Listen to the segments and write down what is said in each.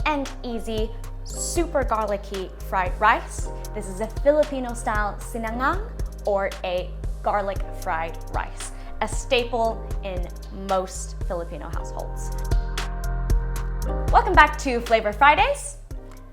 and easy, super garlicky fried rice. This is a Filipino style sinangag or a garlic fried rice, a staple in most Filipino households. Welcome back to Flavour Fridays.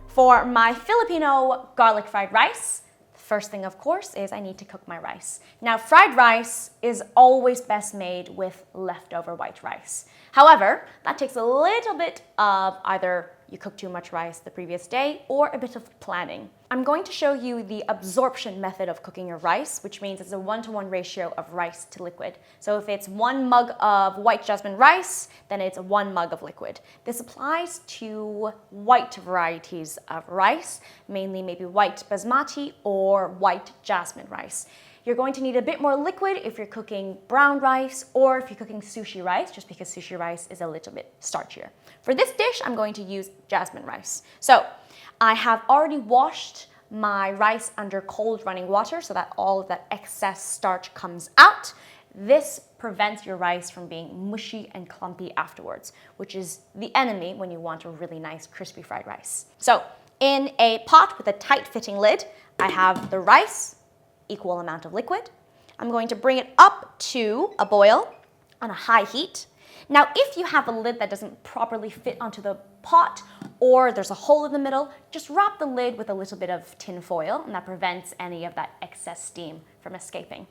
For my Filipino garlic fried rice, first thing, of course, is I need to cook my rice. Now, fried rice is always best made with leftover white rice. However, that takes a little bit of either you cooked too much rice the previous day or a bit of planning. I'm going to show you the absorption method of cooking your rice, which means it's a 1-to-1 ratio of rice to liquid. So if it's 1 mug of white jasmine rice, then it's 1 mug of liquid. This applies to white varieties of rice, mainly maybe white basmati or white jasmine rice. You're going to need a bit more liquid if you're cooking brown rice or if you're cooking sushi rice, just because sushi rice is a little bit starchier. For this dish, I'm going to use jasmine rice. So I have already washed my rice under cold running water so that all of that excess starch comes out. This prevents your rice from being mushy and clumpy afterwards, which is the enemy when you want a really nice crispy fried rice. So in a pot with a tight fitting lid, I have the rice, equal amount of liquid. I'm going to bring it up to a boil on a high heat. Now, if you have a lid that doesn't properly fit onto the pot or there's a hole in the middle, just wrap the lid with a little bit of tin foil, and that prevents any of that excess steam from escaping.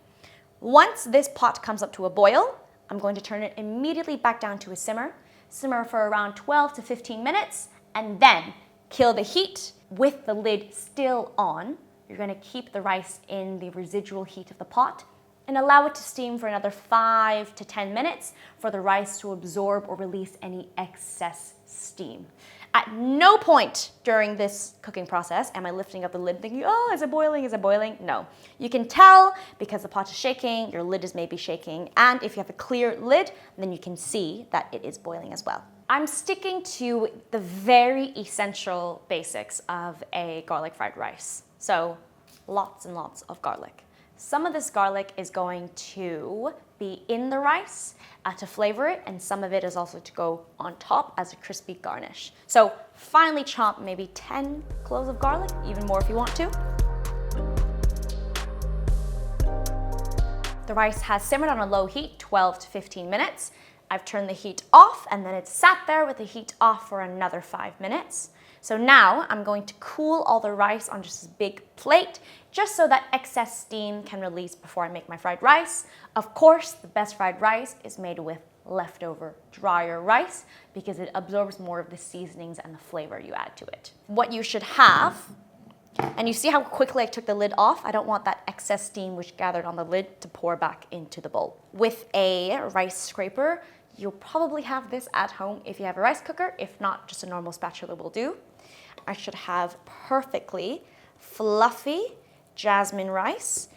Once this pot comes up to a boil, I'm going to turn it immediately back down to a simmer. Simmer for around 12 to 15 minutes, and then kill the heat with the lid still on. You're going to keep the rice in the residual heat of the pot and allow it to steam for another 5 to 10 minutes for the rice to absorb or release any excess steam. At no point during this cooking process am I lifting up the lid thinking, oh, is it boiling, is it boiling? No. You can tell because the pot is shaking, your lid is maybe shaking, and if you have a clear lid, then you can see that it is boiling as well. I'm sticking to the very essential basics of a garlic fried rice. So lots and lots of garlic. Some of this garlic is going to be in the rice to flavor it, and some of it is also to go on top as a crispy garnish. So finely chop maybe 10 cloves of garlic, even more if you want to. The rice has simmered on a low heat 12 to 15 minutes. I've turned the heat off, and then it's sat there with the heat off for another 5 minutes. So now I'm going to cool all the rice on just a big plate, just so that excess steam can release before I make my fried rice. Of course, the best fried rice is made with leftover drier rice because it absorbs more of the seasonings and the flavor you add to it. What you should have, and you see how quickly I took the lid off? I don't want that excess steam which gathered on the lid to pour back into the bowl. With a rice scraper, you'll probably have this at home if you have a rice cooker. If not, just a normal spatula will do. I should have perfectly fluffy jasmine rice.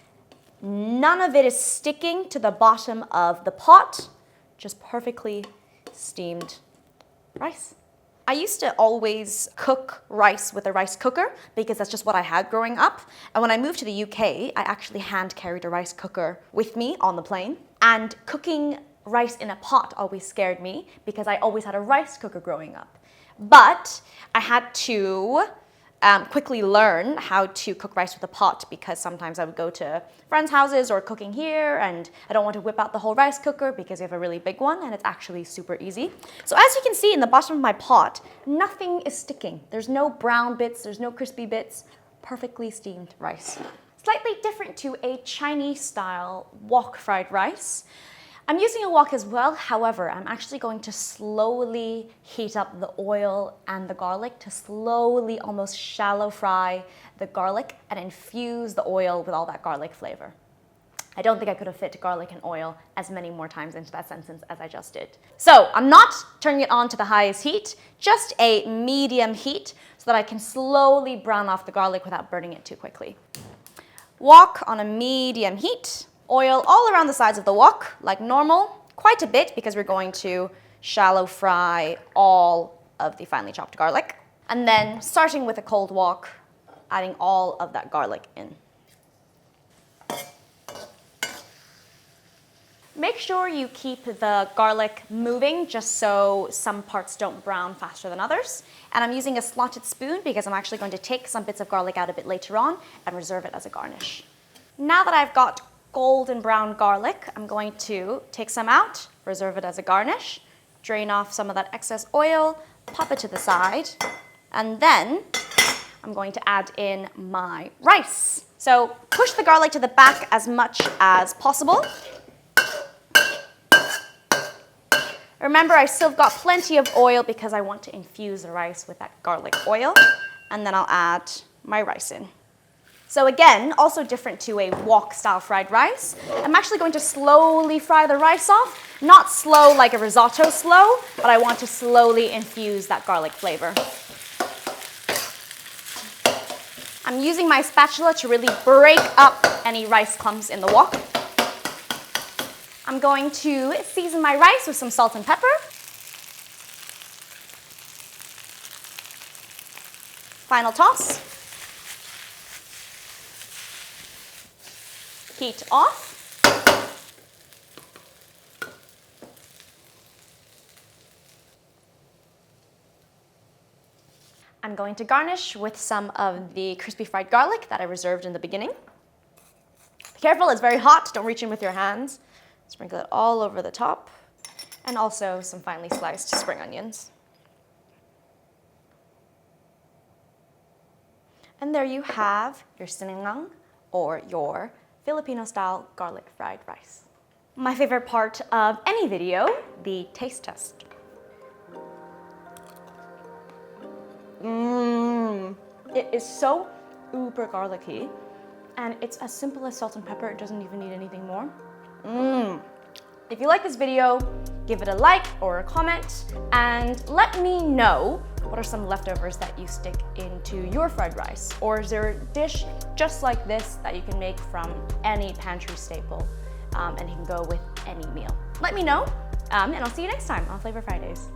None of it is sticking to the bottom of the pot, just perfectly steamed rice. I used to always cook rice with a rice cooker because that's just what I had growing up. And when I moved to the UK, I actually hand carried a rice cooker with me on the plane. And cooking rice in a pot always scared me because I always had a rice cooker growing up. But I had to quickly learn how to cook rice with a pot because sometimes I would go to friends' houses or cooking here and I don't want to whip out the whole rice cooker because you have a really big one and it's actually super easy. So as you can see in the bottom of my pot, nothing is sticking. There's no brown bits, there's no crispy bits, perfectly steamed rice. Slightly different to a Chinese style wok fried rice. I'm using a wok as well, however, I'm actually going to slowly heat up the oil and the garlic to slowly almost shallow fry the garlic and infuse the oil with all that garlic flavor. I don't think I could have fit garlic and oil as many more times into that sentence as I just did. So I'm not turning it on to the highest heat, just a medium heat so that I can slowly brown off the garlic without burning it too quickly. Wok on a medium heat. Oil all around the sides of the wok, like normal, quite a bit because we're going to shallow fry all of the finely chopped garlic. And then starting with a cold wok, adding all of that garlic in. Make sure you keep the garlic moving just so some parts don't brown faster than others. And I'm using a slotted spoon because I'm actually going to take some bits of garlic out a bit later on and reserve it as a garnish. Now that I've got golden brown garlic, I'm going to take some out, reserve it as a garnish, drain off some of that excess oil, pop it to the side, and then I'm going to add in my rice. So push the garlic to the back as much as possible. Remember, I still got plenty of oil because I want to infuse the rice with that garlic oil, and then I'll add my rice in. So again, also different to a wok style fried rice, I'm actually going to slowly fry the rice off. Not slow like a risotto slow, but I want to slowly infuse that garlic flavor. I'm using my spatula to really break up any rice clumps in the wok. I'm going to season my rice with some salt and pepper. Final toss. Heat off. I'm going to garnish with some of the crispy fried garlic that I reserved in the beginning. Be careful, it's very hot. Don't reach in with your hands. Sprinkle it all over the top, and also some finely sliced spring onions. And there you have your sinigang, or your Filipino-style garlic fried rice. My favorite part of any video, the taste test. It is so uber garlicky, and it's as simple as salt and pepper. It doesn't even need anything more. If you like this video, give it a like or a comment, and let me know what are some leftovers that you stick into your fried rice, or is there a dish just like this that you can make from any pantry staple and it can go with any meal. Let me know, and I'll see you next time on Flavour Fridays.